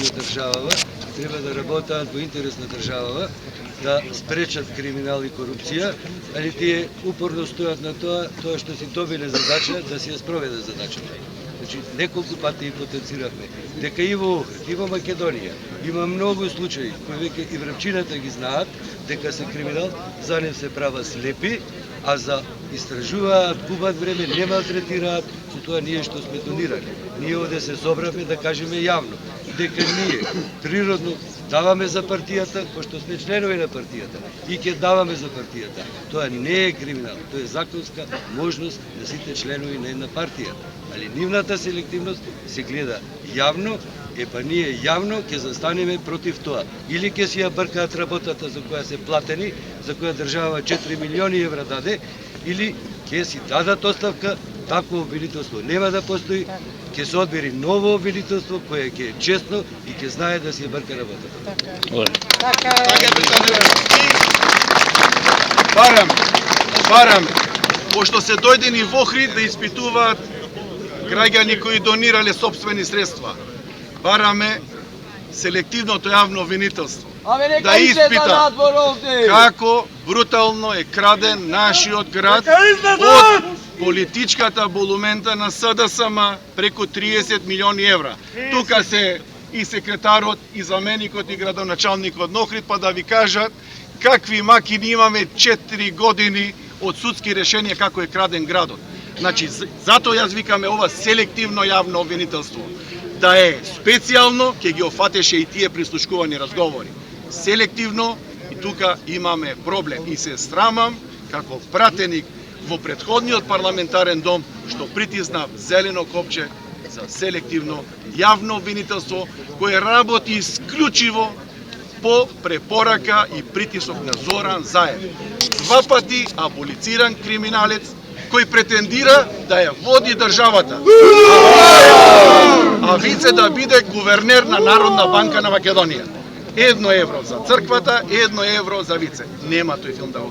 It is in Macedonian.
од државава, треба да работат во интерес на државава, да спречат криминал и корупција, али тие упорно стојат на тоа што си добиле задача да си ја спроведе задачата. Значи, неколку пати потенцирахме дека и во Охрид, и во Македонија има многу случаи кои веќе и врачината ги знаат дека се криминал, за нив се права слепи, а за истражуваат, губат време, не малтретираат, со тоа ние што сме донирали. Ние оде се собравме да кажеме јавно дека ние природно даваме за партијата, пошто сме членови на партијата и ќе даваме за партијата. Тоа не е криминал, тоа е законска можност да сите членови на една партија. Али нивната селективност се гледа јавно, па ние јавно ќе застанеме против тоа. Или ќе си ја бркаат работата за која се платени, за која држава 4 милиони евра даде, или ќе си дадат оставка, такво обвинителство нема да постои, ќе се одбери ново обвинителство кое ќе е честно и ќе знае да си ја брка работата. Барам, пошто се дојдени во Охрид да испитуваат граѓани кои донирале собствени средства. Бараме селективното јавно обвинителство да испита како брутално е краден нашиот град од политичката болумента на СДСМ преку 30 милиони евра. Тука се и секретарот, и заменикот, и градоначалникот на Охрид, па да ви кажат какви макини имаме 4 години од судски решенија како е краден градот. Значи, затоа јас викаме ова селективно јавно обвинителство. Да е специјално, ќе ги офатеше и тие прислушкувани разговори. Селективно, и тука имаме проблем. И се срамам, како пратеник во претходниот парламентарен дом, што притиснав зелено копче за селективно јавно обвинителство, кое работи исклучиво по препорака и притисок на Зоран Заев. 2 пати аболициран криминалец, кој претендира да ја води државата, а Вице да биде гувернер на Народна банка на Македонија. 1 евро за црквата, 1 евро за Вице. Нема тој филм да го